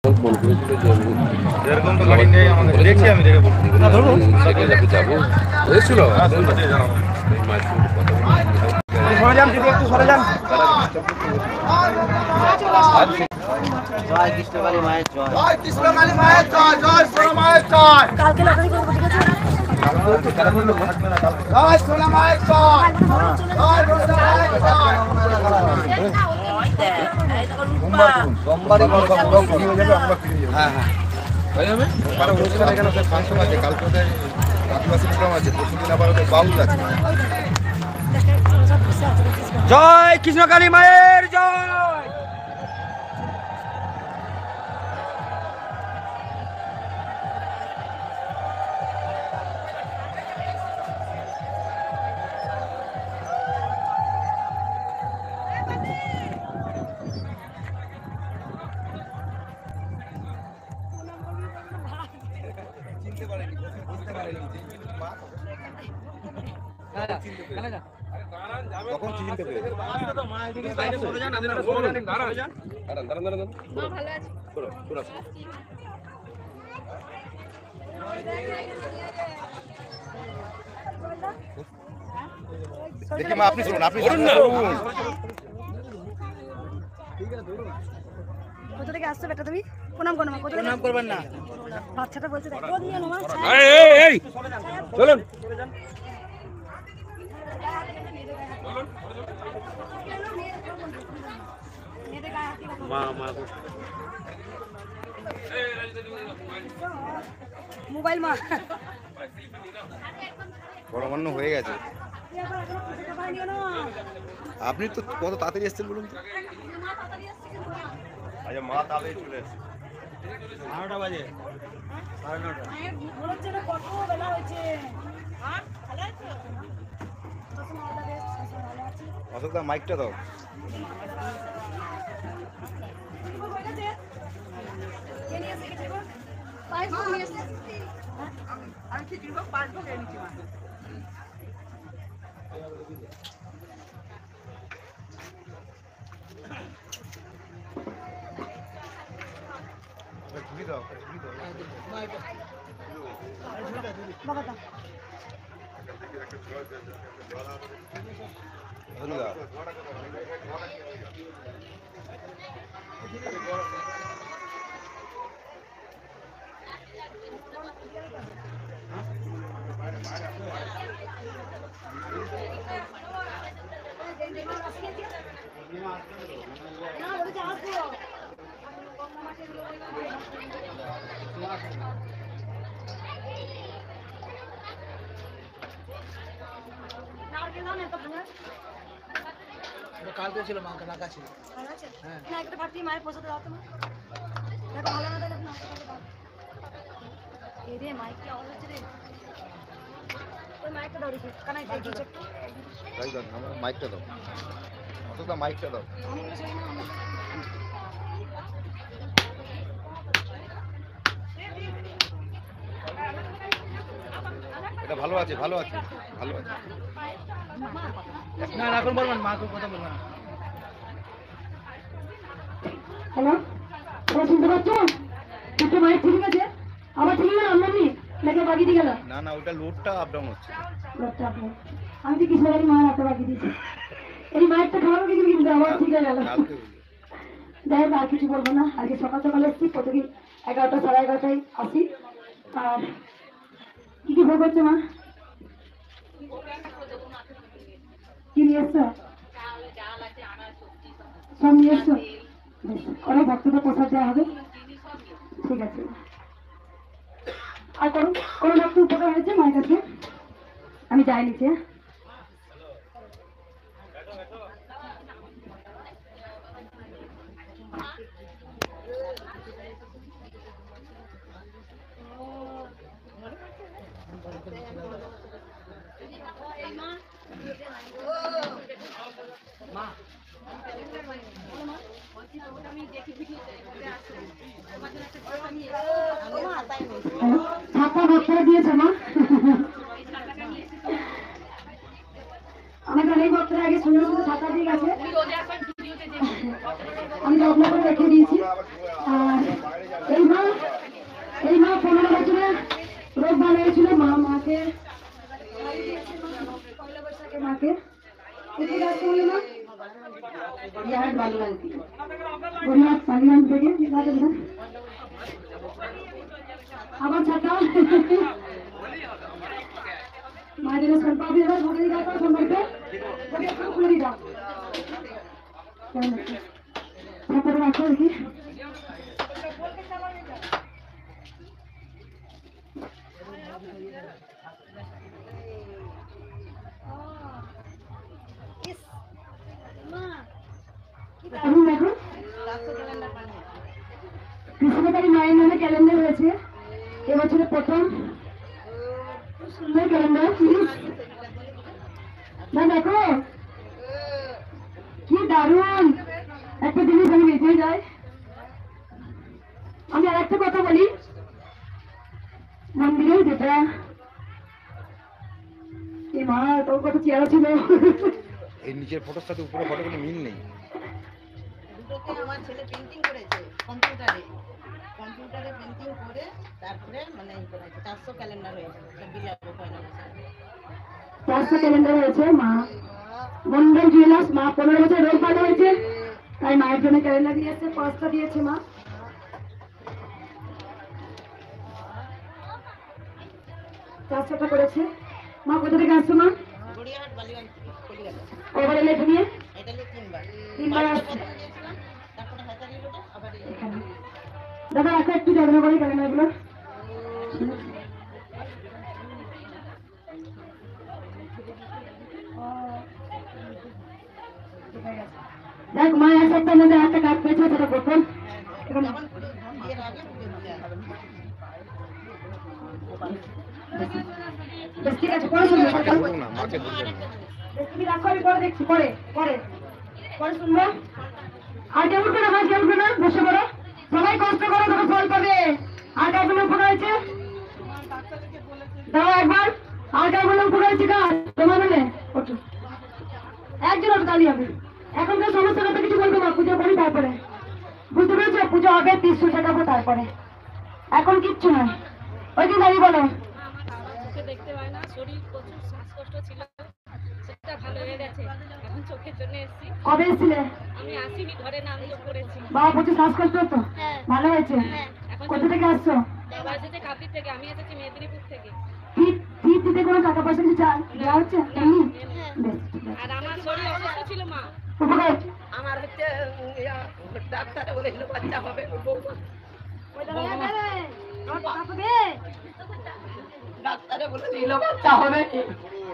Phone করেছিল যে আমি এরকম তো গাড়ি নেই আমাদের, দেখছি আমি দেখে বলছি না ধরবো সেখানে যাবো হয়েছিল সরে যান দিদি, একটু সরে যান। জয় কৃষ্ণকালী মায়ের জয়। জয় কৃষ্ণকালী মায়ের জয়, জয় সোনা মায়ের জয়। কালকে লটারি করবো, ঠিক আছে? জয় সোনা মায়ের জয়, জয় সোনা মায়ের জয়। সোমবারে হ্যাঁ হ্যাঁ ভাই আমি কারণ অনুষ্ঠান এখানে ওদের ফাংশন আছে, কালকে ওদের আদিবাসী প্রোগ্রাম আছে, পরশুদিন আবার ওদের বাউল আছে। জয় কৃষ্ণকালী মায়ের জয়। চিনতে পারেনি, বুঝতে পারেনি তখন চিনতে পেরেছে। দেখি মা, আপনি শুনুন, আপনি শুনুন। কোথা থেকে আসছো বেটা তুমি? প্রণাম করো মা। কোথা থেকে? প্রণাম করবেন না, বাচ্চাটা বলছে দেখো দিয়ে না মা। এই চলুন মোবাইল মা গরমান্য হয়ে গেছে। আপনি তো কত তাড়াতাড়ি এসেছেন বলুন তো। আচ্ছা মা তাড়াতাড়ি চলে এসেছে, 12টা বাজে, 9:30। কত বেলা হয়েছে। অশোকদা মাইকটা দাও। ঝুড়ি দাও, ঝুড়ি দাও। ধন্যবাদ। কালকে ছিল মা কাকা ছিল। না একটা পাঠিয়ে মায়ের পোষাতে দাও তোমার। দেখো ভালো না দেখো না। এই রে মাইকটা অন হচ্ছে রে। ওই মাইকটা দাও দেখি। কানাই দেখি একটু। তাই দাও, আমার মাইকটা দাও। অশোকদা মাইকটা দাও। আমি কিছু জানি না। এটা ভালো আছে, ভালো আছে, ভালো আছে। না এখন বলবেন মাকে কথা বলবেন। হ্যালো, তোমরা শুনতে পাচ্ছ? একটু মাইক ঠিক আছে? আবার ঠিক না আমনি নাকি বাকি দিয়ে গেল? না না, ওটা লোডটা আপ ডাউন হচ্ছে। লোকটা আপনি। আমি তো কিছু জানি মায়ের হাতে বাকি দিয়েছি। এই মাইকটা খাওয়ানো কিছু কিন্তু আবার ঠিক হয়ে গেল। কালকে যাই হোক আর কিছু বলবো না। আজকে সকাল সকালে এসেছি, প্রতিদিন 11টা 11:30টায় আসি। আর কি কি ভোগ হচ্ছে মা? কি নিয়ে এসছো? সব নিয়ে এসছো? বেশ, অনেক ভক্তদের প্রসাদ দেওয়া হবে। ঠিক আছে। আর কোনো ভক্ত উপকার হয়েছে মায়ের কাছে? আমি যাই নিচে। ছাপা ভক্তরা দিয়েছে মা। জিজ্ঞাসা করো সম্মানিত যদি একটু খুলে দিয়ে দাও তারপরে রাখো দেখি এখন দেখো কৃষ্ণকারী মায়ের নামে ক্যালেন্ডার হয়েছে এবছরের প্রথম সুন্দর ক্যালেন্ডার না দেখো কি দারুণ একটা জিনিস আমি বেঁচে যায় আমি আর একটা কথা বলি মন্দিরে যেটা এই মা তোর কত চেয়ারা ছিল এই নিচের ফটোর সাথে উপরে ফটো কোনো মিল নেই। দুটোকে আমার ছেলে পেন্টিং করেছে কম্পিউটারে পেন্টিং করে তারপরে মানে ই করেছে 400 ক্যালেন্ডার হয়েছে সব বিলাবো পয়লা বৈশাখে 400 ক্যালেন্ডার হয়েছে মা মন্ডল জুয়েলার্স মা 15 বছর রোল পালন হয়েছে তাই মায়ের জন্য ক্যালেন্ডার দিয়েছে 5টা দিয়েছে মা চারশোটা করেছে মা কোথা থেকে আসছো মা গড়িয়াহাট বালিগঞ্জ কলিকাতা কবার এলে এখানে এটা নিয়ে তিনবার আসছে প্রথম গিয়েছিলাম তারপরে হাজারি রোডে আবার এখানে দাদা রাখো একটু যত্ন করে ক্যালেন্ডারগুলো দেখ মা এক সপ্তাহের মধ্যে একটা কাজ পেয়েছে সেটা প্রথম এখন তখন বিয়ের আগে পুজো দিতে হবে বেশ ঠিক আছে পরে শুনবো মাকে বলবো না, মাকে বলবো না। বেশ তুমি রাখো আমি পরে দেখছি পরে পরে পরে শুনবো আর কেউ উঠবে না মা কেউ উঠবে না বসে পড়ো সবাই কষ্ট করো তবে ফল পাবে আর কার কোনো উপকার হয়েছে দাও একবার আর কার কোনো উপকার হয়েছে কার তোমার বলে ওঠো একজন ওঠো তালি হবে এখনকার সমস্যার কথা কিছু বলবো না পুজো করি তারপরে বুঝতে পেরেছো পুজো হবে 300 টাকা তারপরে এখন কিচ্ছু নয় ওই দিন দাঁড়িয়ে বলো চোখে দেখতে পায় না শরীর প্রচুর শ্বাসকষ্ট ছিল সেটা ভালো হয়ে গেছে এখন চোখের জন্য এসেছি কবে এসেছিলে আমি আসিনি ঘরে নাম যোগ করেছি বাবা প্রচুর শ্বাসকষ্ট হতো ভালো হয়েছে এখন কোথা থেকে আসছো বাবা এসেছে কাপির থেকে আমি এসেছি মেদিনীপুর থেকে ফির দিতে কোনো টাকা পয়সা কিছু দেওয়া হচ্ছে এমনি বেশ ঠিক আছে আর আমার শরীর অসুস্থ ছিল মা উপকার আমার হচ্ছে ডাক্তারে বলেছিল বাচ্চা হবে ডাক্তারে বলেছিল বাচ্চা হবে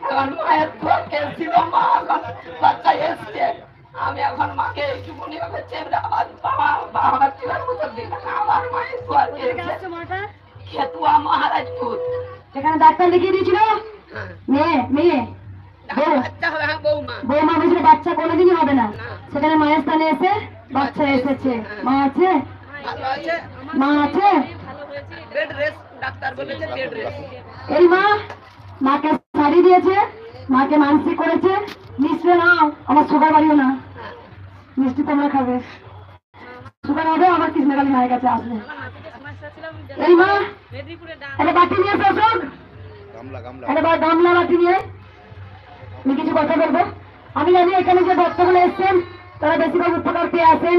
এখন মায়ের পক্ষে ছিল মা বাচ্চা এসছে আমি এখন মাকে একটুখানি ভাবে চেপড়ে বাবার চুয়ার মতো দিন আমার মায়ের চুয়ার খেতুয়া মহারাজপুর সেখানে ডাক্তার লিখিয়ে দিয়েছিল মেয়ে মেয়ে বউ বাচ্চা হবে হ্যাঁ বৌমা বৌমা বলছিল বাচ্চা কোনোদিনই হবে না সেখানে মায়ের স্থানে এসে বাচ্চা এসেছে মা আছে ভালো আছে মা আছে ভালো হয়েছে বেড রেস্ট ডাক্তার বলেছে বেড রেস্ট এই মা মাকে শাড়ি দিয়েছে মাকে মানসিক করেছে মিষ্টি নাও আমার সুগার বাড়িও না মিষ্টি তোমরা খাবে সুগার হবে আমার কৃষ্ণকালী মায়ের কাছে আসবে মাটিতে সমস্যা ছিল এই মা মেদিনীপুরে একটা বাটি নিয়ে এসো অশোক গামলা গামলা একটা গামলা বাটি নিয়ে আমি কিছু কথা বলবো আমি জানি এখানে যে ভক্তগুলো এসছেন তারা বেশিরভাগ উপকার পেয়ে আসেন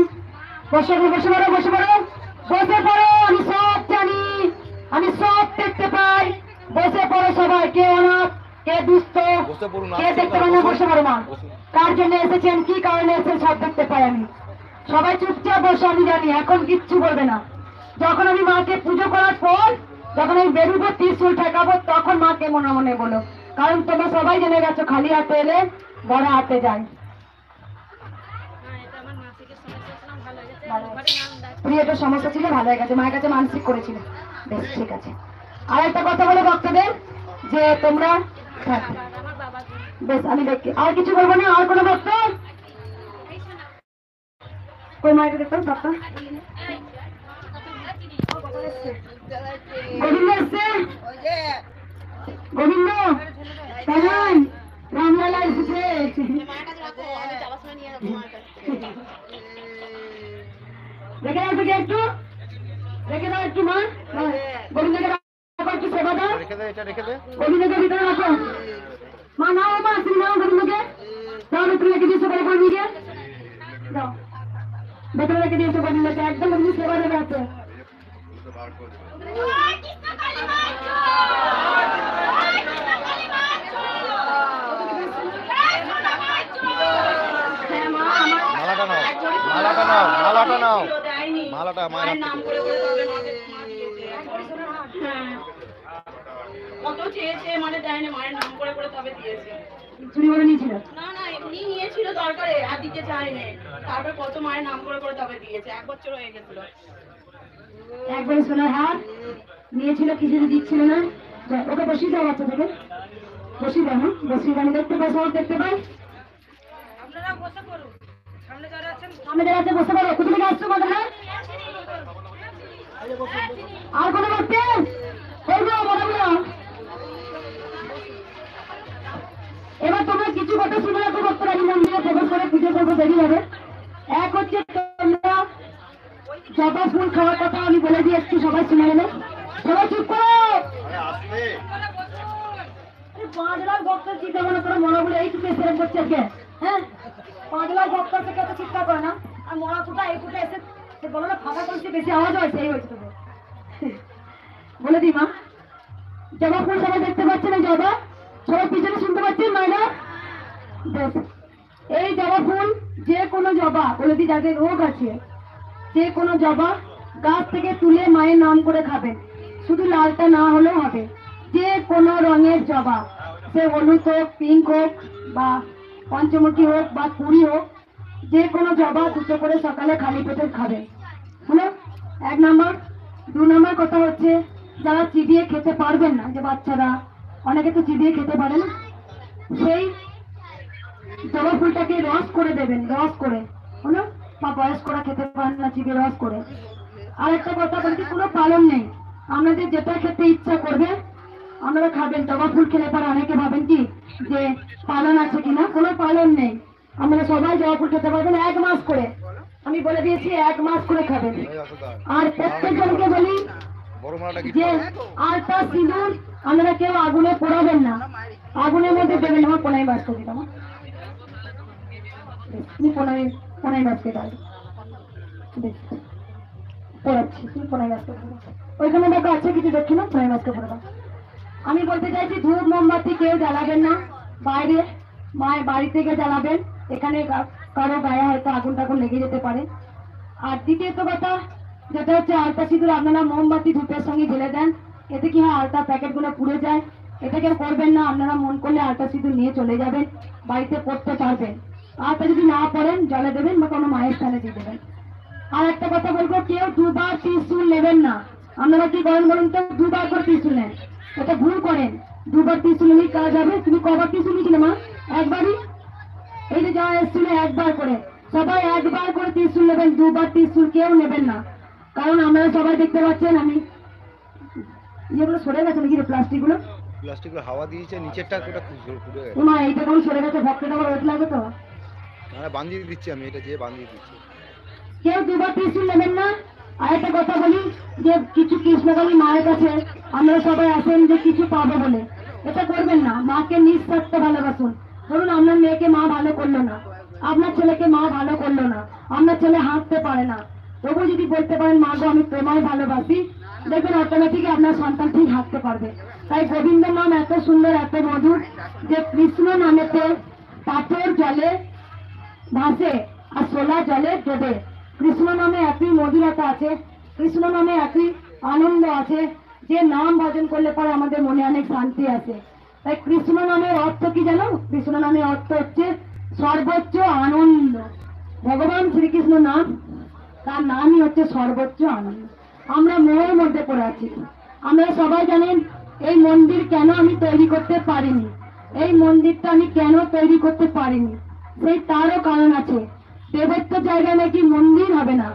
বসে বসে পড়ো বসে পড়ো বসে পড়ো আমি সব জানি আমি সব দেখতে পাই বসে পড়ো সবাই কে অনাথ কে দুস্থ বসে পড়ুন, কে দেখতে পায় না বসে পড়ো মা কার জন্য এসেছেন কি কারণে এসেছেন সব দেখতে পাই আমি সবাই চুপচাপ বসে আমি জানি এখন কিচ্ছু বলবে না যখন আমি মাকে পুজো করার পর যখন আমি বেরোবো 300 ঠেকাবো তখন মাকে মনে মনে বলো কারণ তোমরা সবাই জেনে গেছো খালি হাতে এলে বড় হাতে যায় এটা আমার মাসিকের সমস্যা ছিল ভালো হয়ে গেছে ঘরে নাম ডাক প্রিয়টার সমস্যা ছিল ভালো হয়ে গেছে মায়ের কাছে মানসিক করেছিল বেশ ঠিক আছে আর একটা কথা বলে ভক্তদের যে তোমরা হ্যাঁ, আমার বাবা বেশ আমি দেখি আর কিছু বলবো না আর কোনো ভক্ত কই মায়ের দেখতাম সবটা গোবিন্দ এসছে ওই যে গোবিন্দ কেমন রামলালা এসেছে মায়ের কাছে রাখো আমি যাওয়ার সময় নিয়ে যাবো মায়ের কাছে রেখে দাও থেকে একটু রেখে দাও একটু মা গোবিন্দকে রাখো একটু সেবা দাও রেখে দে, এটা রেখে দে। গোবিন্দকে ভিতরে রাখো মা নাও মা তুমি নাও গোবিন্দকে দাও ভিতরে রেখে দিয়েছো করে করে নিয়ে দাও ভিতরে রেখে দিয়েছো গোবিন্দকে একদম গোবিন্দ সেবা দেবে হাতে মালাটা মায়ের নাম করে করে তবে মাকে মা দিয়েছে। হ্যাঁ কত চেয়েছে মানে দেয় না, মায়ের নাম করে করে তবে দিয়েছে। চুরি করে নিয়েছিল? না না এমনি নিয়েছিল দরকারে, আর দিতে চায়নি। তারপর কত মায়ের নাম করে করে তবে দিয়েছে, 1 বছর হয়ে গেছিল। একবারে সোনার হার নিয়েছিল, কিছু দিচ্ছিল না। ওকে বসিয়ে দাও, বাচ্চা থেকে বসিয়ে দাও। হ্যাঁ বসিয়ে দাও, আমি দেখতে পাই, সব দেখতে পাই। আপনারা বসে পড়ুন, সামনে যারা আছেন সামনে যারা আছে বসতে পারো। কোথা থেকে আসছো মাথা? আর কোনো করতে এবার তোমরা কিছু কথা শুনে রাখো, ভক্তরা এই মন্দিরে প্রবেশ করে পুজো করবো, দেরি হবে। এক হচ্ছে তোমরা জবা ফুল খাওয়ার কথা আমি বলে দিয়ে একটু সবাই শুনে নেবে। সবাই চুপ করো। 5 লাখ ভক্তের চিন্তা মনে করো, মনে বলে এইটুকু সেরেন করছে আজকে। হ্যাঁ 5 লাখ ভক্তের থেকে এত চিন্তা করে না। আর মরা ফুটা এই ফুটা এসে বলো না ফাঁকা করছে, বেশি আওয়াজ হয়, সেই হয়েছে তোদের। বলে দিই মা, জবা ফুল সবাই দেখতে পাচ্ছেন? এই জবা সবাই পিছনে শুনতে পাচ্ছেন মায়েরা? বেশ, এই জবা ফুল যে কোনো জবা, বলে দিই যাদের রোগ আছে, যে কোনো জবা গাছ থেকে তুলে মায়ের নাম করে খাবেন। শুধু লালটা না হলেও হবে, যে কোনো রঙের জবা, সে হলুদ হোক, পিঙ্ক হোক, বা পঞ্চমুখী হোক, বা কুড়ি হোক, যে কোনো জবা 2টো করে সকালে খালি পেটে খাবেন। হলো 1 নম্বর। 2 নম্বর কথা হচ্ছে, যারা চিবিয়ে খেতে পারবেন না, যে বাচ্চারা অনেকে তো চিবিয়ে খেতে পারে না, সেই জবা ফুলটাকে রস করে দেবেন, রস করে। হলো বা বয়স্করা খেতে পারেন না চিবিয়ে রস করে। আর একটা কথা বলছি, কোনো পালন নেই, আপনাদের যেটা খেতে ইচ্ছা করবে আপনারা খাবেন। জবা ফুল খেলে পরে অনেকে ভাবেন কি যে পালন আছে কিনা, কোনো পালন নেই। আপনারা সবাই জবা ফুল খেতে পারবেন 1 মাস করে। আমি বলে দিয়েছি 1 মাস করে খাবেন। আর প্রত্যেকজনকে বলি বড় মালাটা কি যে আলতা সিঁদুর আপনারা কেউ আগুনে পোড়াবেন না, আগুনের মধ্যে দেবেন। আমার পোনাই বাস করে দিতাম, তুমি পোনাই বাস করে দাও, পোড়াচ্ছি, তুমি পোনাই বাস করে দাও। ওইখানে দেখো আছে কিছু দেখি না, পোনাই বাস করে দাও। আমি বলতে চাইছি ধূপ মোমবাতি কেউ জ্বালাবেন না, বাইরে মায়ের বাড়ি থেকে জ্বালাবেন। এখানে কারো গায়ে হয়তো আগুন টাগুন লেগে যেতে পারে। আর দ্বিতীয়ত কথা যেটা হচ্ছে, আলতা সিঁদুর আপনারা মোমবাতি ধূপের সঙ্গে ঢেলে দেন, এতে কি হয় আলতা প্যাকেটগুলো পুড়ে যায়। এটা কেউ করবেন না, আপনারা মন করলে আলতা সিঁদুর নিয়ে চলে যাবেন, বাড়িতে পড়তে পারবেন। আলতা যদি না পড়েন জলে দেবেন বা কোনো মায়ের স্থানে দিয়ে দেবেন। আর একটা কথা বলবো, কেউ 2 বার ত্রিশূল নেবেন না। আপনারা কি করেন বলুন তো, 2 বার করে ত্রিশূল নেন, এটা ভুল করেন। 2 বার ত্রিশূল নিলেই কাজ হবে। তুমি কবার ত্রিশূল নিয়েছিলে মা? 1 বারই। এই যে যারা এসেছিল 1 বার করে, সবাই 1 বার করে ত্রিশূল নেবেন, 2 বার ত্রিশূল কেউ নেবেন না। কারণ আপনারা সবাই দেখতে পাচ্ছেন আমি যেগুলো সরে গেছে নাকি প্লাস্টিক গুলো হাওয়া দিয়েছে, নিচেরটা ওটা পুড়ে গেছে। তোমার এইটা কেমন সরে গেছে, ভক্তটা আবার ওয়েট লাগবে তো। না বাঁধিয়ে দিচ্ছি আমি, এটা যে বাঁধিয়ে দিচ্ছি। কেউ 2 বার ত্রিশূল নেবেন না। আর একটা কথা বলি, যে কিছু কৃষ্ণকালী মায়ের কাছে আপনারা সবাই আসেন যে কিছু পাবো বলে, এটা করবেন না। মাকে নিঃস্বার্থে ভালোবাসুন। ধরুন আপনার মেয়েকে মা ভালো করলো না, আপনার ছেলেকে মা ভালো করলো না, আপনার ছেলে হাঁটতে পারে না, তবু যদি বলতে পারেন মা গো আমি তোমায় ভালোবাসি, দেখবেন অটোমেটিক আপনার সন্তান ঠিক হাঁটতে পারবে। তাই গোবিন্দ নাম এত সুন্দর, এত মধুর, যে কৃষ্ণ নামেতে পাথর জলে ভাসে আর সোলা জলে ডোবে। কৃষ্ণ নামে একই মধুরতা আছে, কৃষ্ণ নামে একই আনন্দ আছে, যে নাম ভজন করলে পরে আমাদের মনে অনেক শান্তি আছে। তাই কৃষ্ণ নামের অর্থ কি জানো? কৃষ্ণ নামের অর্থ হচ্ছে সর্বোচ্চ আনন্দ। ভগবান শ্রীকৃষ্ণ নাম, তার নামই হচ্ছে সর্বোচ্চ আনন্দ। আমরা মোহের মধ্যে পড়ে আছি। আমরা সবাই জানেন এই মন্দির কেন আমি তৈরি করতে পারিনি, এই মন্দিরটা আমি কেন তৈরি করতে পারিনি, সেই তারও কারণ আছে। দেবত্ব জায়গায় নাকি মন্দির হবে না,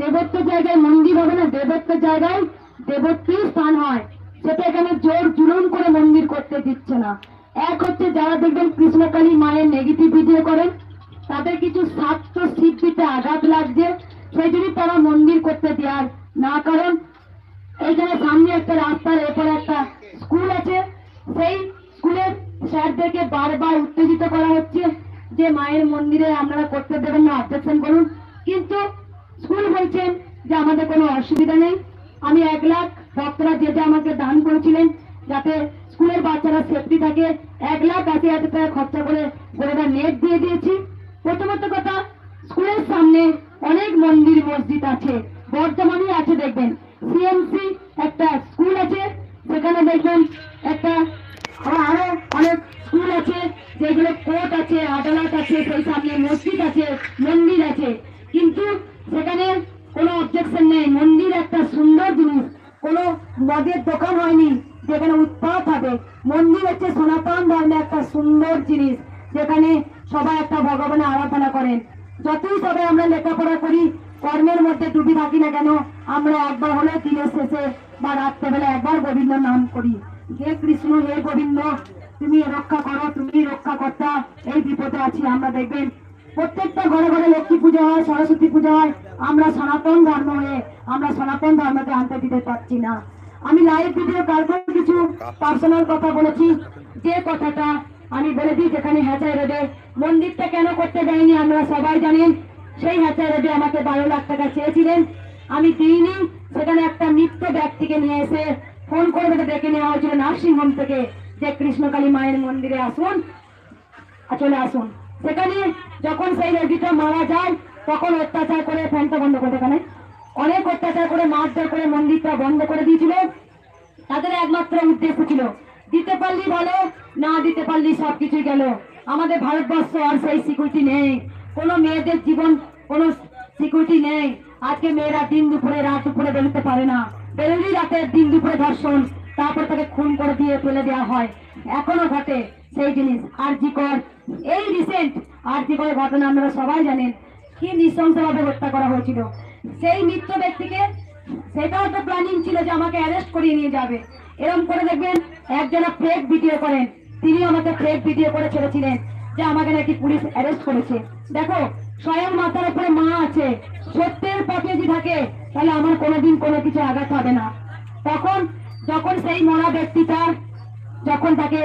দেবত্ব জায়গায় মন্দির হবে না, দেবত্ব জায়গায় দেবত্বই স্থান হয়। সেটা এখানে জোর জুলুম করে মন্দির করতে দিচ্ছে না। এক হচ্ছে যারা দেখবেন কৃষ্ণকালী মায়ের নেগেটিভ ভিডিও করেন, তাদের কিছু স্বার্থ সিদ্ধিতে আঘাত লাগছে, সেই জন্য তারা মন্দির করতে দেওয়ার না। কারণ এইখানে সামনে একটা রাস্তার এরপর একটা স্কুল আছে, সেই স্কুলের স্যারদেরকে বারবার উত্তেজিত করা হচ্ছে যে মায়ের মন্দিরে আপনারা করতে দেবেন না, অবজেকশন করুন। কিন্তু স্কুল বলছেন যে আমাদের কোনো অসুবিধা নেই। আমি 1 লাখ ভক্তরা যেটা আমাকে দান করেছিলেন যাতে স্কুলের বাচ্চারা সেফটি থাকে, 1,80,000 টাকা খরচা করে গোটা নেট দিয়ে দিয়েছি। প্রথমত কথা, স্কুলের সামনে অনেক মন্দির মসজিদ আছে, বর্তমানে আছে দেখবেন সিএমসি একটা স্কুল আছে, সেখানে দেখবেন একটা আরো অনেক স্কুল আছে, যেগুলো কোর্ট আছে, আদালত আছে, সেই সামনে মসজিদ আছে, মন্দির আছে, কিন্তু সেখানে কোনো অবজেকশন নেই। মন্দির একটা সুন্দর জিনিস, কোনো মদের দোকান হয়নি যেখানে উৎপাত হবে। মন্দির হচ্ছে সনাতন ধর্মের একটা সুন্দর জিনিস, যেখানে সবাই একটা ভগবানের আরাধনা করেন। যতই সবাই আমরা লেখাপড়া করি, কর্মের মধ্যে ডুবি থাকি না কেন, আমরা একবার হলে দিনের শেষে বা রাত্রেবেলা একবার গোবিন্দ নাম করি, হে কৃষ্ণ হে গোবিন্দ তুমি রক্ষা করো, তুমি রক্ষা কর্তা, এই বিপদে আছি। আমরা দেখবেন প্রত্যেকটা ঘরে ঘরে লক্ষ্মী পুজো হয়, সরস্বতী পুজো হয়, আমরা সনাতন ধর্ম হয়ে আমরা সনাতন ধর্মকে আনতে দিতে পারছি না। আমি লাইভ ভিডিও কালকে কিছু পার্সোনাল কথা বলেছি, যে কথাটা আমি বলে দিই, যেখানে হ্যাচাই রোডে মন্দিরটা কেন করতে দেয়নি আমরা সবাই জানেন। সেই হ্যাচাই রোডে আমাকে 12 লাখ টাকা চেয়েছিলেন, আমি দিইনি। সেখানে একটা মৃত ব্যক্তিকে নিয়ে এসে ফোন করে ডেকে নেওয়া হয়েছিল নার্সিংহোম থেকে, যে কৃষ্ণকালী মায়ের মন্দিরে আসুন, চলে আসুন। সেখানে যখন সেই রোগীটা মারা যায়, তখন অত্যাচার করে, ফ্যানটা বন্ধ করে, এখানে অনেক অত্যাচার করে মারধর করে মন্দিরটা বন্ধ করে দিয়েছিল। তাদের একমাত্র উদ্দেশ্য ছিল দিতে পারলি ভালো, না দিতে পারলি সবকিছুই গেল। আমাদের ভারতবর্ষ আর সেই সিকিউরিটি নেই, কোনো মেয়েদের জীবন কোনো সিকিউরিটি নেই। আজকে মেয়েরা দিন দুপুরে রাত দুপুরে বেরোতে পারে না, বেরোলেই রাতে দিন দুপুরে ধর্ষণ, তারপর তাকে খুন করে দিয়ে ফেলে দেওয়া হয়, এখনো ঘটে সেই জিনিস। আরজি কর, এই রিসেন্ট আরজি করের ঘটনা আপনারা সবাই জানেন, কি নৃশংসভাবে হত্যা করা হয়েছিল সেই মৃত ব্যক্তিকে। সেটাও তো প্ল্যানিং ছিল যে আমাকে অ্যারেস্ট করিয়ে নিয়ে যাবে। এরকম করে দেখবেন একজনা ফেক ভিডিও করেন, তিনি আমাকে ফেক ভিডিও করে ছেড়েছিলেন যে আমাকে নাকি পুলিশ অ্যারেস্ট করেছে। দেখো স্বয়ং মাথার উপরে মা আছে, সত্যের পথে যদি থাকে তাহলে আমার কোনোদিন কোনো কিছু আঘাত হবে না। তখন যখন সেই মরা ব্যক্তিটা, যখন তাকে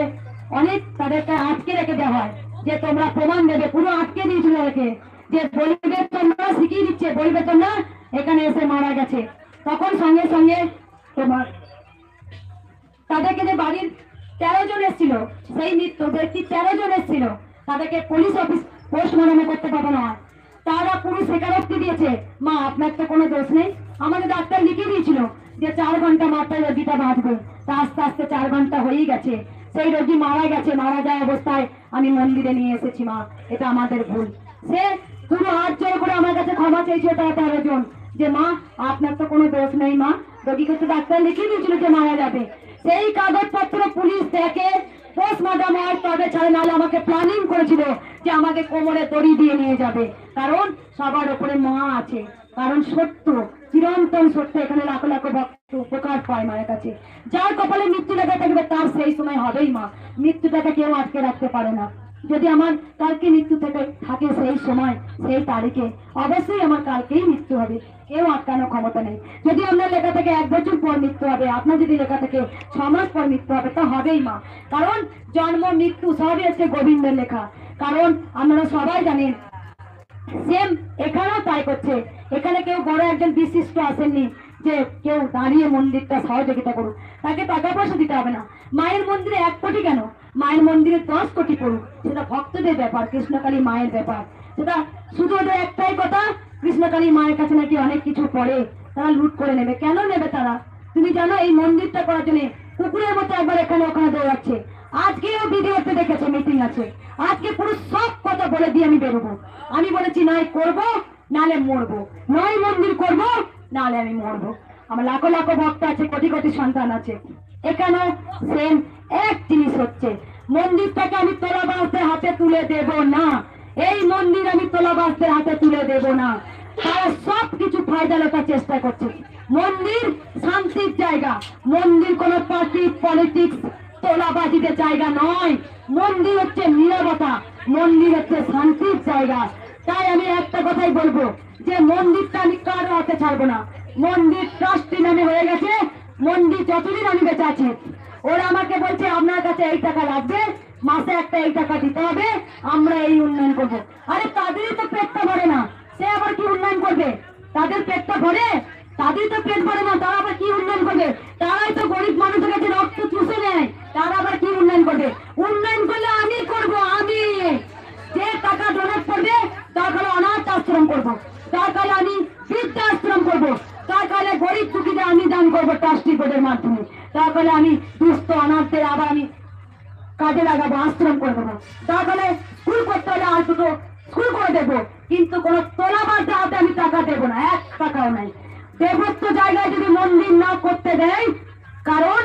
অনেক তাদেরকে আটকে রেখে দেওয়া হয় যে তোমরা প্রমাণ দেবে, পুরো আটকে দিয়েছিল রেখে, যে বলবে তোমরা শিখিয়ে দিচ্ছে, বলবে তোমরা এখানে এসে মারা গেছে। তখন সঙ্গে সঙ্গে তোমার তাদেরকে যে বাড়ির 13 জন এসেছিল, সেই মৃত ব্যক্তি 13 জন এসেছিল, তাদেরকে পুলিশ অফিস পোস্টমর্টমে করতে পাঠানো হয়। তারা পুরো স্বীকারোক্তি দিয়েছে, মা আপনার তো কোনো দোষ নেই, আমাদের ডাক্তার লিখে দিয়েছিল যে 4 ঘন্টা মাত্র রোগীটা বাঁচবে, তা আস্তে আস্তে 4 ঘন্টা হয়েই গেছে, সেই রোগী মারা গেছে। মারা যায় অবস্থায় আমি মন্দিরে নিয়ে এসেছি, মা এটা আমাদের ভুল। সে পুরো হাত জোর করে আমার কাছে ক্ষমা চেয়েছে তারা 13 জন, যে মা আপনার তো কোনো দোষ নেই, মা রোগীকে তো ডাক্তার লিখে দিয়েছিল যে মারা যাবে। সেই কাগজপত্র পুলিশ দেখে পোস্টমর্টম হয়, তবে ছাড়ে, নাহলে আমাকে প্ল্যানিং করেছিল যে আমাকে কোমরে দড়ি দিয়ে নিয়ে যাবে, কারণ সবার উপরে মা আছে। কারণ সত্য, চিরন্তন সত্য, এখানে লাখ লাখ ভক্ত উপকার পায় মায়ের কাছে। যার কপালে মৃত্যু লেগে থাকবে তার সেই সময় হবেই মা, মৃত্যুটাকে কেউ আটকে রাখতে পারে না। যদি আমার কালকে মৃত্যু থেকে থাকে সেই সময় সেই তারিখে, অবশ্যই আমার কালকেই মৃত্যু হবে, কেউ আটকানোর ক্ষমতা নেই। যদি আপনার লেখা থেকে 1 বছর পর মৃত্যু হবে, আপনার যদি লেখা থেকে 6 মাস পর মৃত্যু হবে, তা হবেই মা। কারণ জন্ম মৃত্যু সবই হচ্ছে গোবিন্দের লেখা। কারণ আপনারা সবাই জানেন সেম এখানেও তাই করছে। এখানে কেউ বড় একজন বিশিষ্ট আসেননি যে কেউ দাঁড়িয়ে মন্দিরটা সহযোগিতা করুক, তাকে টাকা পয়সা দিতে হবে না। মায়ের মন্দিরে 1 কোটি কেন, মায়ের মন্দিরে 10 কোটি পড়ুক, সেটা ভক্তদের ব্যাপার, কৃষ্ণকালী মায়ের ব্যাপার। সেটা শুধু ওদের একটাই কথা, কৃষ্ণকালী মায়ের কাছে নাকি অনেক কিছু পড়ে, তারা লুট করে নেবে। কেন নেবে তারা? তুমি জানো এই মন্দিরটা করার জন্য কুকুরের মতো একবার এখানে ওখানে দৌড়াচ্ছে। আজকেও ভিডিওতে দেখেছে মিটিং আছে, আজকে পুরো সব কথা বলে দিয়ে আমি বেরোবো। আমি বলেছি নয় করবো নালে মরবো, নয় মন্দির করবো নালে আমি মরবো। আমার লাখো লাখো ভক্ত আছে, কোটি কোটি সন্তান আছে। এখানে সেম এক জিনিস হচ্ছে, মন্দিরটাকে আমি তোলাবাজদের হাতে তুলে দেব না। এই মন্দির আমি তোলাবাজদের হাতে তুলে দেব না। তারা সব কিছু ফায়দা লোটার চেষ্টা করছে। মন্দির শান্তির জায়গা, মন্দির কোন পার্টি পলিটিক্স তোলাবাজিদের জায়গা নয়। মন্দির হচ্ছে নীরবতা, মন্দির হচ্ছে শান্তির জায়গা। তাই আমি একটা কথাই বলবো যে মন্দিরটা আমি কারো হাতে ছাড়বো না। মন্দির ট্রাস্টি নামে হয়ে গেছে, মন্দির যতদিন আমি বেঁচে আছি, ওরা আমাকে বলছে আপনার কাছে এই টাকা লাগবে, মাসে একটা এই টাকা দিতে হবে, আমরা এই উন্নয়ন করবো। আরে তাদেরই তো পেটটা ভরে না, সে আবার কি উন্নয়ন করবে? তাদের পেটটা ভরে, তাদের তো পেট ভরে না, তারা আবার কি উন্নয়ন করবে? তারাই তো গরিব মানুষের কাছে রক্ত চুষে নেয়, তারা আবার কি উন্নয়ন করবে? উন্নয়ন করলে আমি করবো, আমি যে টাকা ডোনেট করবে দরকার অনাথ আশ্রম করবো, দরকার আমি বৃদ্ধাশ্রম করবো, আমি দান করবো ট্রাস্টি বোর্ডের মাধ্যমে। তাহলে আমি দুস্থ অনাথদের আবার আমি কাজে লাগাবো, আশ্রম করে দেবো। তাহলে স্কুল করতে হলে আর দুটো স্কুল করে দেবো, কিন্তু কোনো তোলাবার যাতে আমি টাকা দেবো না, 1 টাকাও নাই। দেবত্ব জায়গায় যদি মন্দির না করতে দেয়, কারণ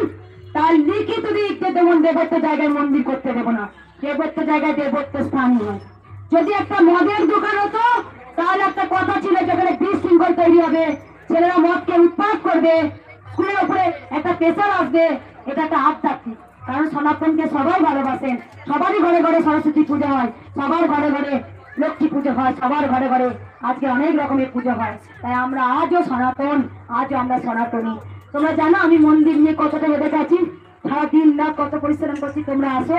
তার লিখিত দিকতে তেমন দেবত্ব জায়গায় মন্দির করতে দেবো না। দেবত্ব জায়গায় দেবত্ব স্থানীয় হয়। যদি একটা মদের দোকান হতো তাহলে একটা কথা ছিল, যেখানে বিশৃঙ্খল তৈরি হবে, ছেলেরা মদকে উৎপাদ করবে, স্কুলের উপরে একটা প্রেসার আসবে। এটা একটা আধ্যাত্মিক, কারণ সনাতনকে সবাই ভালোবাসেন, সবারই ঘরে ঘরে সরস্বতী পুজো হয়, সবার ঘরে ঘরে লক্ষ্মী পুজো হয়, সবার ঘরে ঘরে আজকে অনেক রকমের পুজো হয়। তাই আমরা আজও সনাতন, আজও আমরা সনাতনী। তোমরা জানো আমি মন্দির নিয়ে কতটা বেঁধে গেছি, সারা দিন রাত কত পরিশ্রম করছি। তোমরা আসো,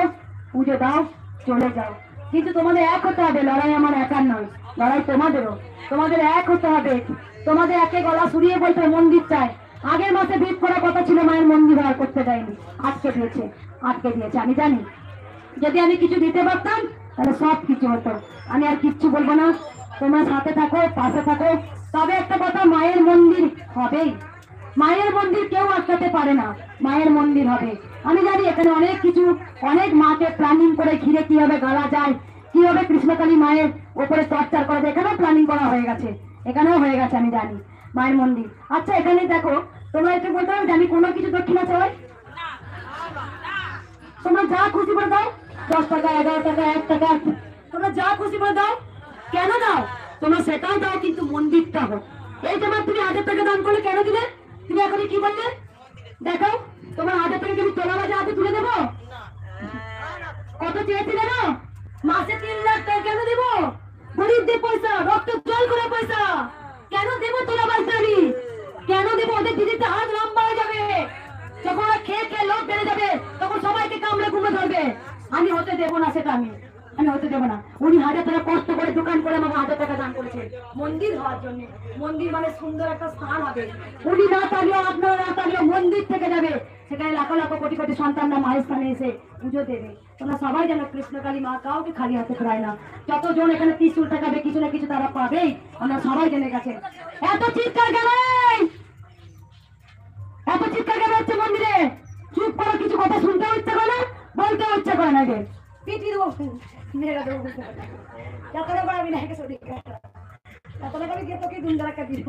পুজো দাও, চলে যাও, কিন্তু তোমাদের এক হতে হবে। লড়াই আমার একার নয়, লড়াই তোমাদেরও। তোমাদের এক হতে হবে, তোমাদের একে গলা সুরিয়ে বলতে মন্দির চাই। আগের মাসে ভিড় করার কথা ছিল, মায়ের মন্দির আর করতে দেয়নি, আটকে দিয়েছে। আমি জানি যদি আমি কিছু দিতে পারতাম তাহলে সব কিছু হতো। আমি আর কিচ্ছু বলবো না, তোমরা সাথে থাকো, পাশে থাকো। তবে একটা কথা, মায়ের মন্দির হবেই। মায়ের মন্দির কেউ আটকাতে পারে না, মায়ের মন্দির হবে। আমি জানি এখানে অনেক কিছু, অনেক মাকে প্ল্যানিং করে ঘিরে কিভাবে গালা যায়, কিভাবে কৃষ্ণকালী মায়ের ওপরে চর্চা করা যায়, এখানেও প্ল্যানিং করা হয়ে গেছে, এখানেও হয়ে গেছে। আমি জানি মায়ের মন্দির। আচ্ছা এখানে দেখো, তোমরা একটু বলতে হবে যে আমি কোনো কিছু দক্ষিণা চাই, তোমরা যা খুশি করে দাও, 10 টাকা, 11 টাকা, 1 টাকা, তোমরা যা খুশি করে দাও। কেন দাও? তোমরা সেটাও দাও, কিন্তু মন্দিরটা হোক। এই তোমার তুমি 1000 টাকা দান করলে কেন দিলে? তুমি এখন কি বললে দেখো, তোমার 1000 টাকা তুমি তোলা বাজে হাতে তুলে দেবো? কত চেয়েছিলে না? মাসে 3 লাখ টাকা কেন দেবো? গরিবদের পয়সা, রক্ত জল করে পয়সা কেন দেবো? তোলা বাজতে আমি কেন দেবো? ওদের দিদিতে হাত লম্বা হয়ে যাবে, যখন ওরা খেয়ে খেয়ে লোক বেড়ে যাবে তখন সবাইকে কামড়ে কুমড়ে ধরবে। আমি হতে দেবো না, সেটা আমি হতে দেবো না। উনি 1000 টাকা কষ্ট করে দোকান করে আমাকে 1000 টাকা দান করেছে মন্দির হওয়ার জন্য। মন্দির মানে সুন্দর একটা স্থান হবে। উনি না থাকলেও, আপনারা না থাকলেও মন্দির থেকে যাবে, সেখানে লাখ লাখ কোটি কোটি সন্তানরা মায়ের স্থানে এসে পুজো দেবে। তোমরা সবাই জানো কৃষ্ণকালী মা কাউকে খালি হাতে ফেরায় না। যতজন এখানে ত্রিশূল ঠেকাবে কিছু না কিছু তারা পাবেই, আমরা সবাই জেনে গেছে। এত চিৎকার কেন? এত চিৎকার কেন হচ্ছে মন্দিরে? চুপ করো, কিছু কথা শুনতেও ইচ্ছা করে না, বলতেও ইচ্ছা করে না। পিটি দেবো, মেয়েরা দেবো, যাত্রা করে আমি নাকি সরি যাত্রা করে গিয়ে তোকে দুমদারাক্কা দিব।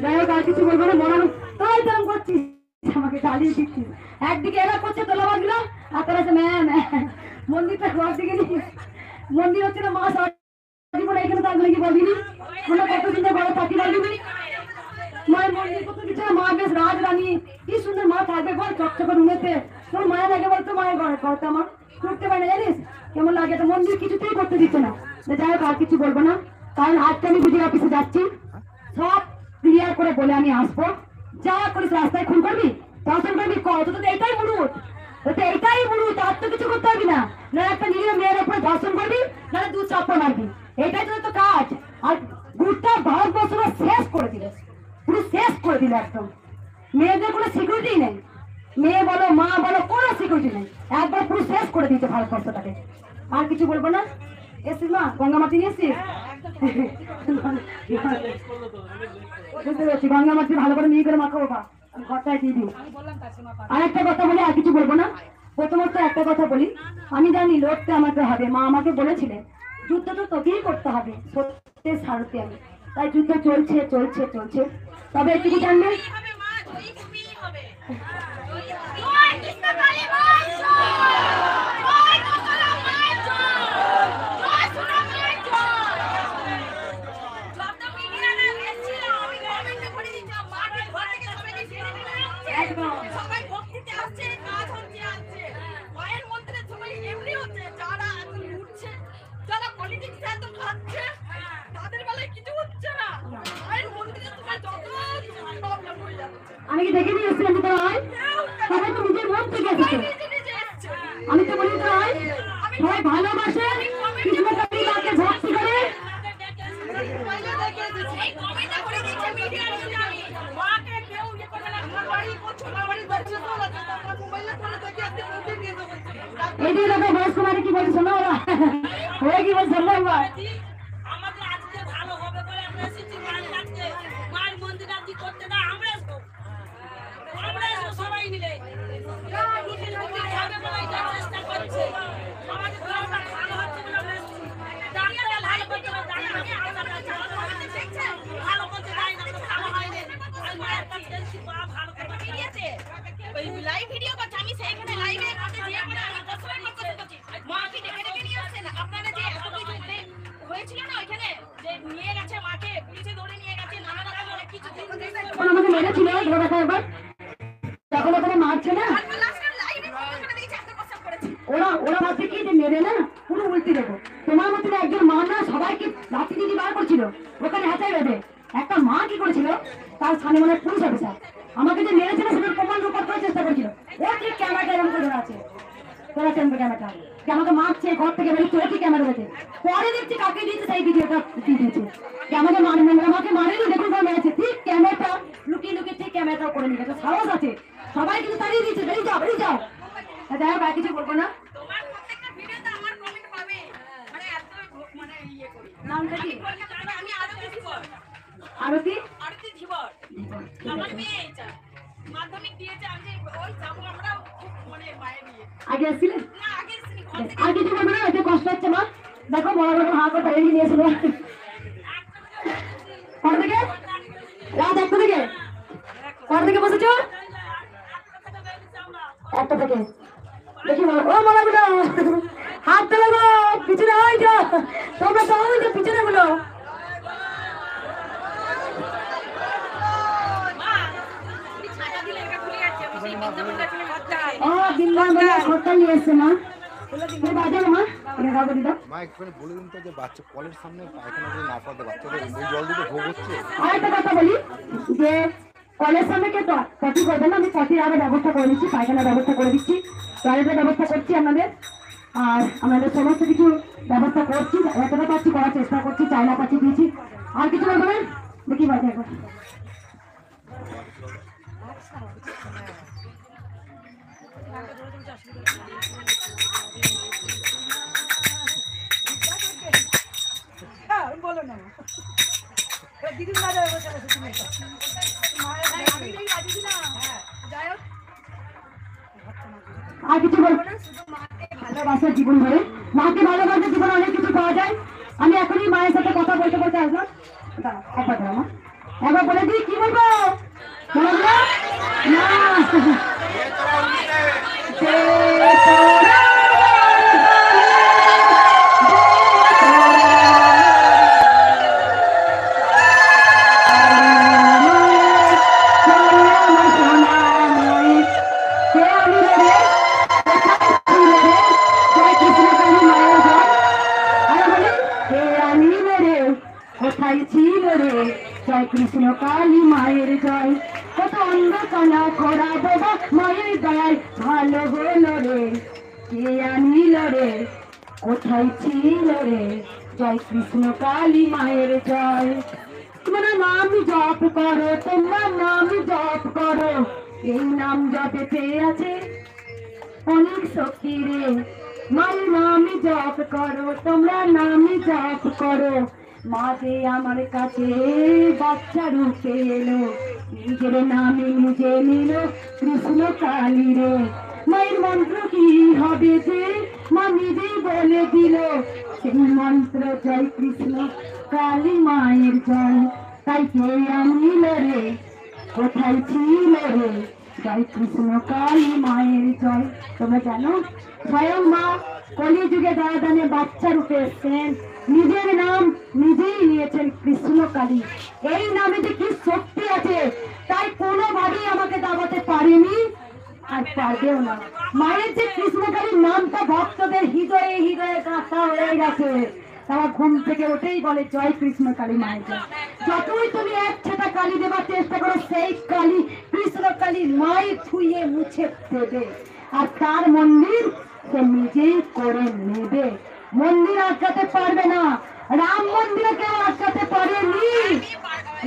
যাই হোক, আর কিছু বলবো না, মনে তাই তেমন করছিস, আমাকে চালিয়ে দিচ্ছিস। একদিকে এরা করছে তোলাবাদ গুলো, আর তোরা মন্দিরটা ঘর দিকে নিস। মন্দির হচ্ছে না মা জীবনে, এখানে থাকলে কি বলবি? আমরা কতদিন বড় থাকি বলবি? মায়ের মন্দির কত কিছু, মা বেশ রাজরানী, কি সুন্দর মা থাকবে বল, চকচকে রুমেতে। তোর মায়ের লাগে বলতো, মায়ের ঘরে করতে আমার করতে পারে না, জানিস কেমন লাগে? তো মন্দির কিছুতেই করতে দিচ্ছে না। যাই হোক, আর কিছু বলবো না, কারণ আজকে আমি বুঝি অফিসে যাচ্ছি, সব ক্লিয়ার করে বলে আমি আসবো। যা করিস রাস্তায় খুন করবি, দর্শন করবি, কত তো এইটাই মুরুদ, এইটাই মুরুদ, আর তো কিছু করতে পারবি না। না একটা নিরীহ মেয়ের উপরে ধর্ষণ করবি, না 2 চাপ্পা মারবি, এটাই তো কাজ। আর গোটা ভারতবর্ষটা শেষ করে দিল, পুরো শেষ করে দিল একদম। মেয়েদের কোনো সিকিউরিটি নেই, মেয়ে বলো মা বলো, কোনো সিকিউরিটি নেই, একবার পুরো শেষ করে দিয়েছে ভারতবর্ষটাকে। আর কিছু বলবো না। এসছিস মা, গঙ্গামাটি নিয়ে এসছিস? বুঝতে পেরেছি, গঙ্গামাটি ভালো করে নিয়ে করে মাখাবো, আমি ঘরটায় দিয়ে দিই। আর একটা কথা বলি, আর কিছু বলবো না। প্রথমত একটা কথা বলি, আমি জানি লড়তে আমাকে হবে। মা আমাকে বলেছিলেন যুদ্ধ তো তোকেই করতে হবে, সত্যের সারথি আমি, তাই যুদ্ধ চলছে চলছে চলছে। তবে এটুকু জানবে, সবাই ভক্তিতে আসছে, কাজ হচ্ছে, মায়ের মন্দিরে সবাই এমনি হচ্ছে, যারা উঠছে, যারা পলিটিক্স এত খাচ্ছে, তাদের বেলায় কিছু হচ্ছে না। মায়ের মন্দিরে সবাই যত প্রবলেম হয়ে যাচ্ছে। আমি কি দেখে নিয়ে এসছি? আমি তো নয়, সবাই তো নিজের মন থেকে এসেছে। আমি তো বলি তো নয়, সবাই ভালোবাসে, কৃষ্ণকালী মাকে ভক্তি করে। এদিকে দেখো বয়স্ক মানে কি বলছে, শোনো ওরা হয়ে কি বলছে, আমাদের আজকে ভালো হবে বলে আমরা এসেছি মায়ের কাছে। লাইভ ভিডিও করছে, আমি সেইখানে লাইভে করতে যে করে আমি 10 মিনিট করতে মা কি ডেকে ডেকে নিয়ে আসছে না? আপনারা যে এত কিছু হয়েছিল না ওইখানে, যে নিয়ে গেছে মাকে, পুলিশে ধরে নিয়ে গেছে, নানা রকম অনেক কিছু যখন আমাকে মেরেছিল ধরে রাখা একবার, তখন ওখানে মারছে না, ওরা ভাবছে কি যে মেরে না পুরো উল্টে দেবো। তোমার মতন একজন মা না সবাইকে লাঠি দিদি বার করছিল ওখানে হাতায় বেঁধে। একটা মা কি করেছিল, তার সামনে মনে পুলিশ অফিসার আমাকে যে মেরেছিল সেটার প্রমাণ রূপার করার চেষ্টা করছিল। ও ঠিক ক্যামেরাটা এরকম করে আছে, তোরা চেনবে ক্যামেরাটা, যে আমাকে মারছে ঘর থেকে বেরিয়ে চোখে ক্যামেরা রয়েছে। পরে দেখছি কাকে দিয়েছে সেই ভিডিওটা দিয়ে দিয়েছে, আমাকে মারেনি, দেখুন ভাবে মেরেছে, ঠিক ক্যামেরাটা লুকিয়ে লুকিয়ে ঠিক ক্যামেরাটাও করে নিয়ে গেছে। সাহস আছে, সবাই কিন্তু তাড়িয়ে দিয়েছে, বেরিয়ে যাও বেরিয়ে যাও। যাই হোক আর কিছু বলবো না। তোমার প্রত্যেকটা ভিডিওতে আমার কমেন্ট পাবে, মানে এত মানে ইয়ে করি। নামটা কি? আমি আরতি ধীবর। আরতি আরতি ধীবর। আমার মেয়ে এটা মাধ্যমিক দিয়েছে, আমি যে ওই যাবো আমরা মানে মায়ের বিয়ে। আগে আসছিলেন? না আগে আসিনি, ঘর থেকে আর কিছু বলবো না, এতে কষ্ট হচ্ছে মা। দেখো বড় বড় হাত করে এগিয়ে নিয়েছিল। কত থেকে? রাত 1টা থেকে? কত থেকে বসেছো? 1টা থেকে। দেখি বলো, ও বলো গুলো হাত তোলো গো, পিছনে হয়ে যাও তোমরা, তো ওই যে পিছনে গুলো। ও বৃন্দাবনে খোঁজটা নিয়ে এসছে মা, তুমি বাজাও মা, এটা কাউকে দিদাও। মা একটুখানি বলে দিন তো যে বাচ্চা কলের সামনে পায়খানা যদি না পাতে বাচ্চাদের এই জল দিতে ভোগ হচ্ছে। আর একটা কথা বলি যে কলের সামনে কে পটি করবে না, আমি পটির আরো ব্যবস্থা করে দিচ্ছি, পায়খানার ব্যবস্থা করে দিচ্ছি, টয়লেটের ব্যবস্থা করছি আপনাদের, আর আমাদের সমস্ত কিছু ব্যবস্থা করছি, যতটা পাচ্ছি করার চেষ্টা করছি, চাইনা পাচ্ছি দিয়েছি। আর কিছু বলবেন দেখি বাজে এখন। বলো না দিদি না যাবে আর কিছু বলবো না, শুধু মাকে ভালোবাসার জীবন ধরে, মাকে ভালোবাসার জীবন অনেক কিছু পাওয়া যায়। আমি এখনই মায়ের সাথে কথা বলতে বলতে আসলাম, একবার বলে দিই কি বলবো না কৃষ্ণ কালী মায়ের জয়, কত অন্ধকানা করা বাবা মায়ের দয়ায় ভালো হলো রে, কে আনিল রে কোথায় ছিল রে, জয় কৃষ্ণ কালী মায়ের জয়। তোমরা নাম জপ করো, তোমরা নাম জপ করো, এই নাম জপে পেয়ে আছে অনেক শক্তি রে, মায়ের নাম জপ করো, তোমরা নাম জপ করো। মা যে আমার কাছে বাচ্চা রূপে এলো, নিজের নামে নিজে নিল কৃষ্ণ কালী রে, মায়ের মন্ত্র কি হবে যে মা নিজেই বলে দিল, সেই মন্ত্র জয় কৃষ্ণ কালী মায়ের জয়। তাই কে আনিল রে কোথায় ছিল রে, জয় কৃষ্ণ কালী মায়ের জয়। তোমরা জানো স্বয়ং মা কলিযুগে দানে বাচ্চা রূপে এসেছেন, নিজের নাম নিজেই নিয়েছেন কৃষ্ণ কালী। এই নামে যে কি শক্তি আছে তাই কোনোভাবেই আমাকে দাবাতে পারেনি আর পারবেও না। মায়ের যে কৃষ্ণ কালীর নামটা ভক্তদের হৃদয়ে হৃদয়ে গাঁথা হয়ে গেছে, তারা ঘুম থেকে উঠেই বলে জয় কৃষ্ণ কালী মায়ের জয়। যতই তুমি এক ছেটা কালী দেবার চেষ্টা করো, সেই কালী কৃষ্ণ কালী মায়ের ছুঁয়ে মুছে দেবে, আর তার মন্দির সে নিজেই করে নেবে। মন্দির আটকাতে পারবে না, রাম মন্দির কেউ আটকাতে পারেনি,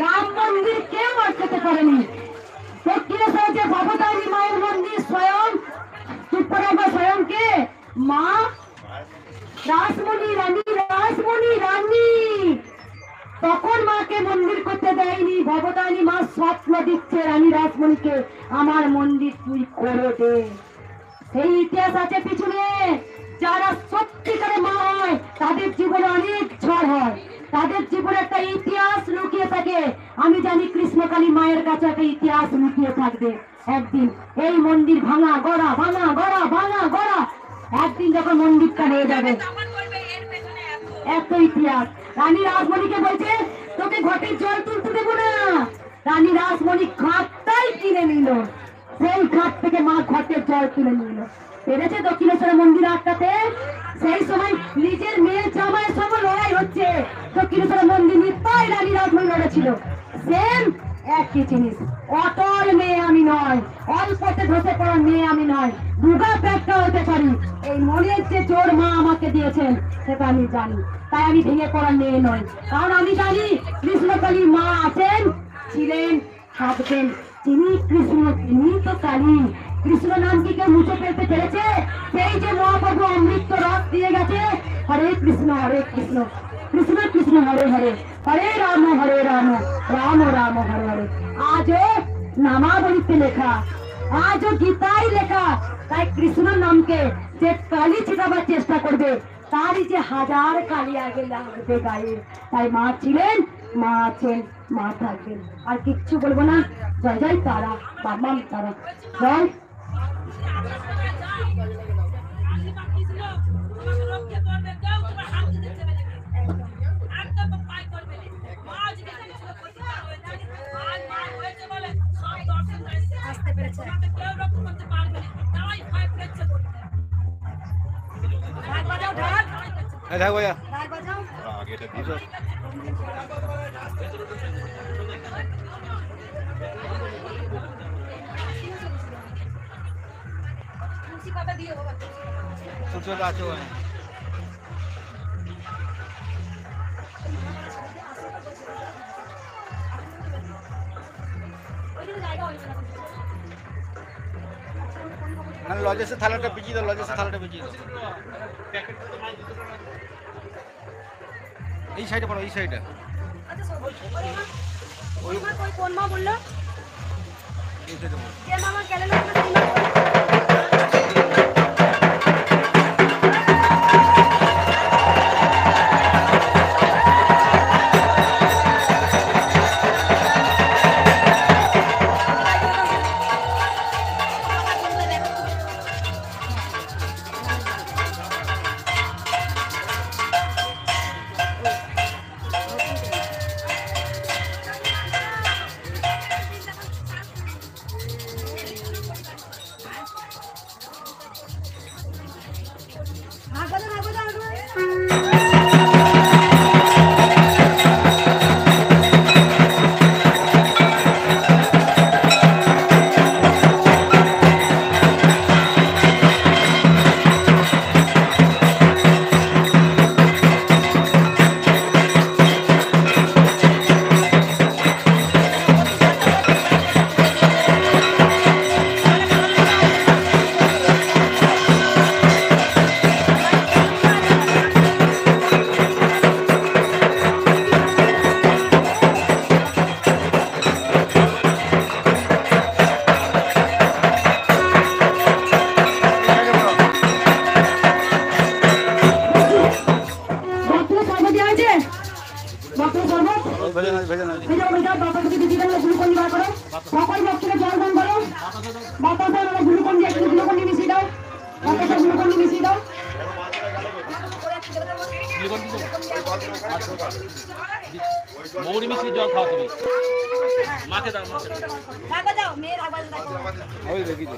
রাম মন্দির কেউ আটকাতে পারেনি। দক্ষিণেশ্বর যে ভবতারিণী মায়ের মন্দির স্বয়ং চুপ্পরাবা স্বয়ং কে মা রাসমণি রানী, রাসমণি রানী তখন মাকে মন্দির করতে দেয়নি। ভবতারিণী মা স্বপ্ন দিচ্ছে রানী রাসমণিকে, আমার মন্দির তুই করে দে। সেই ইতিহাস আছে পিছনে। যারা সত্যিকারে মা হয় তাদের জীবনে অনেক ঝড় হয়, তাদের জীবনে একটা ইতিহাস লুকিয়ে থাকে। আমি জানি কৃষ্ণকালী মায়ের কাছে একটা ইতিহাস লুকিয়ে থাকবে, একদিন এই মন্দির ভাঙা গড়া ভাঙা গড়া ভাঙা গড়া, একদিন যখন মন্দিরটা নিয়ে যাবে। এত ইতিহাস। রানী রাসমণিকে বলছে তোকে ঘটের জল তুলতে দেবো না। রানী রাসমণি ঘাটটাই কিনে নিল, সেই ঘাট থেকে মা ঘটের জল তুলে নিল। পেরেছে দক্ষিণেশ্বরের মন্দির আটকাতে। সেই সময় নিজের মেয়ের জামাইয়ের সঙ্গে লড়াই হচ্ছে, দক্ষিণেশ্বরের মন্দির নিতাই রানী রাসমণি লড়েছিল। সেম একই জিনিস। অটল মেয়ে আমি নয়, অল্পতে ধসে পড়ার মেয়ে আমি নয়, দুগা প্যাকটা হতে পারি। এই মনের যে জোর মা আমাকে দিয়েছেন সেটা আমি জানি, তাই আমি ভেঙে পড়ার মেয়ে নয়। কারণ আমি জানি কৃষ্ণকালীর মা আছেন, ছিলেন, থাকবেন। তিনি কৃষ্ণ, তিনি তো কালী। কৃষ্ণ নাম কি কেউ মুছে ফেলতে পেরেছে? সেই যে মহাপ্রভু অমৃত রস দিয়ে গেছে, হরে কৃষ্ণ কৃষ্ণ কৃষ্ণ হরে হরে, হরে রাম রাম রাম হরে হরে। আজও নামাবলিতে লেখা, আজও গীতায় লেখা। তাই কৃষ্ণ নামকে যে কালী ছিটাবার চেষ্টা করবে, তারই যে হাজার কালী আগে লাগবে গায়ে। তাই মা ছিলেন, মা আছেন, মা থাকবেন। আর কিচ্ছু বলবো না। জয় জয় তারা, বাবা তারা জয়। ঢাক ভাইয়া। লজেসে থালাটা পিছিয়ে দাও, লজেসে থালাটা পিছিয়ে দাও। এই সাইডে পড়ো, এই সাইডে। কোন মা বললো? এই সাইডে পড়ো। যে মামা গেলেন না সেই মা বললো। মৌরি মিষ্টি জল খাও তুমি মাকে দাও রাখবা যাও মেয়ে রাখবা যাও ওই দেখি তো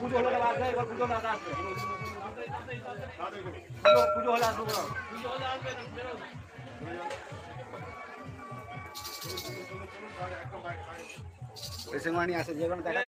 পুজো হলে আসবে, এবার পুজো না আসবে, পুজো হলে আসবো, পুজো হলে আসবে। এসে আছে যে কোনো দেখা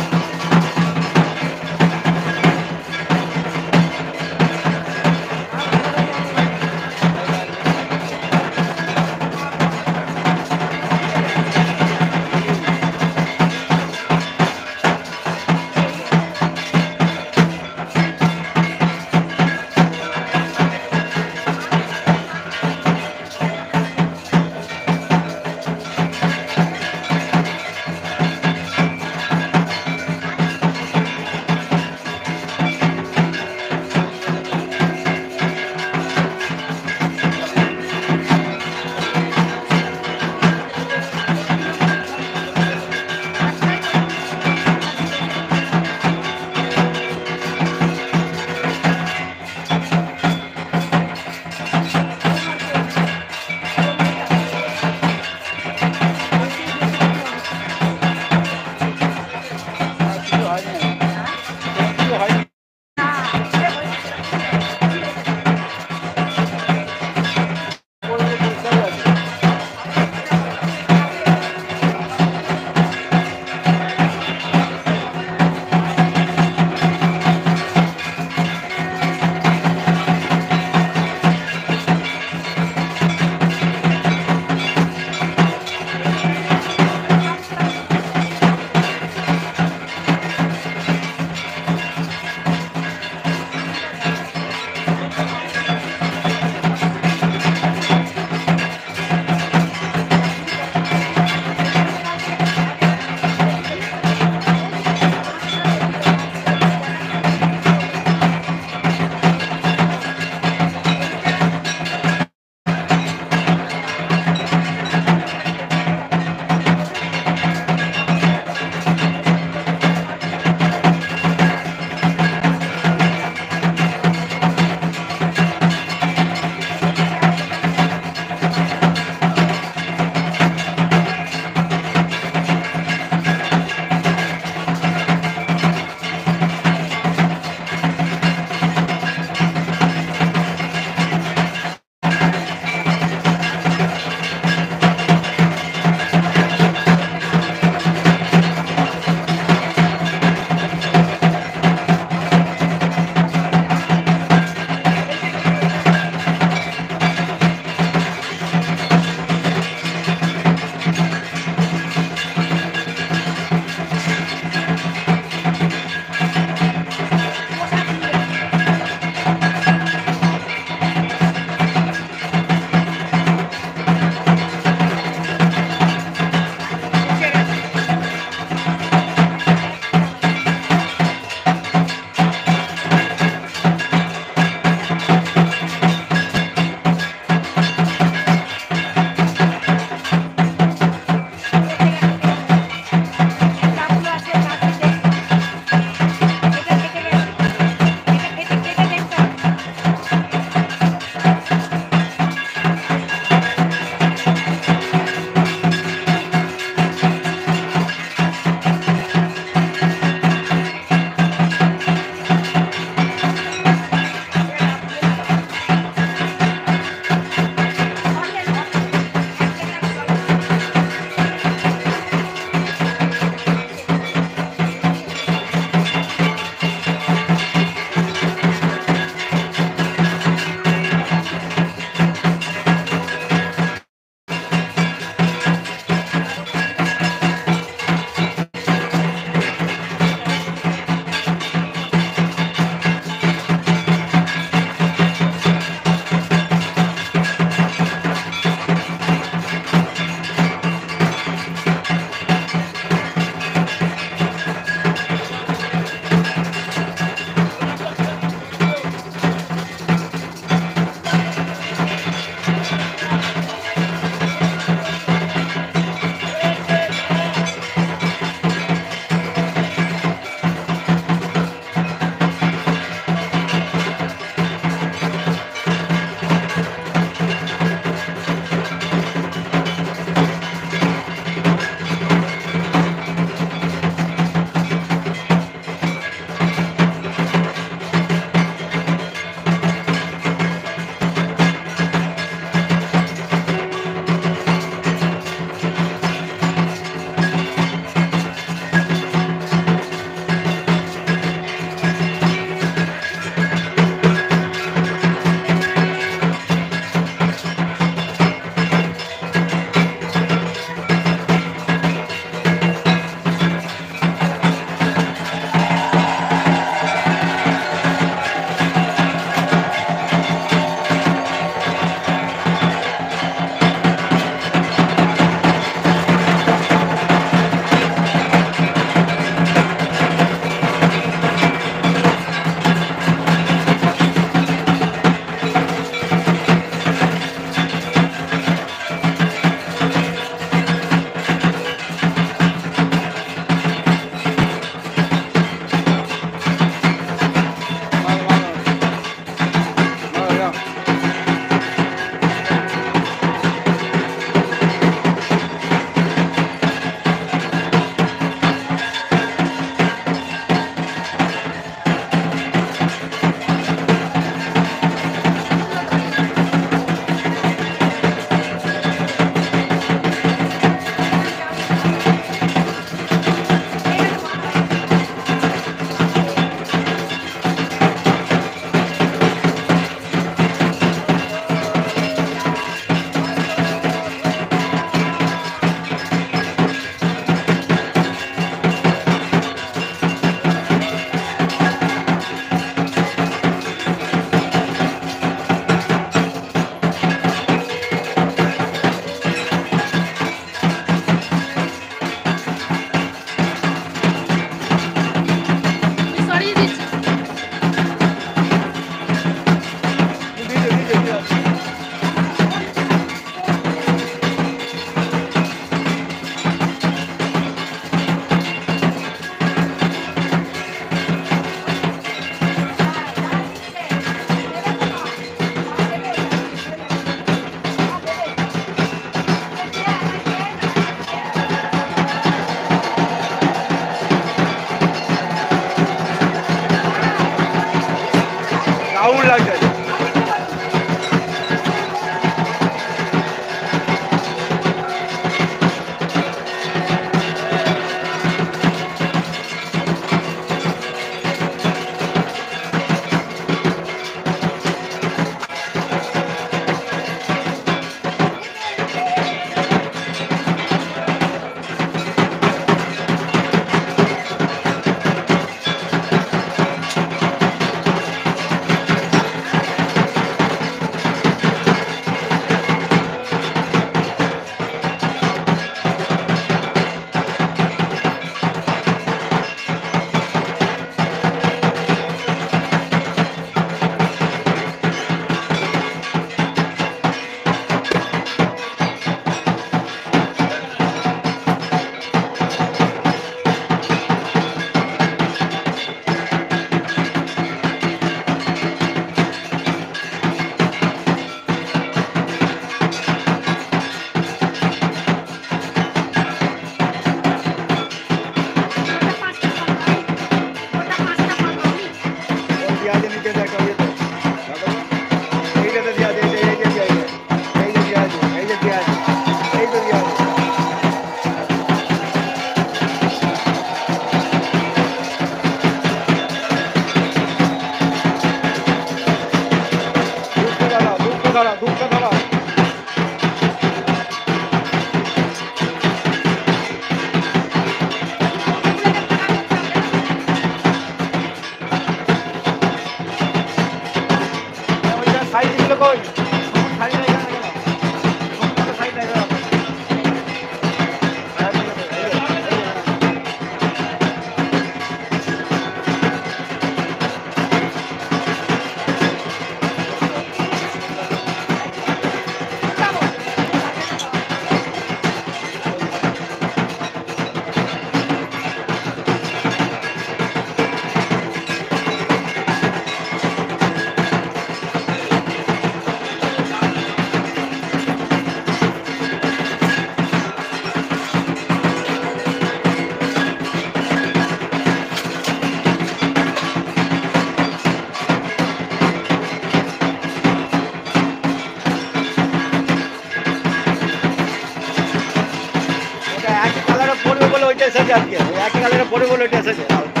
এসেছে আজকে, ওই একই কালারে পরে বলে এটা এসেছে লালটা,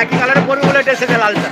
একই কালারে পরে বলে এটা এসেছে লালটা।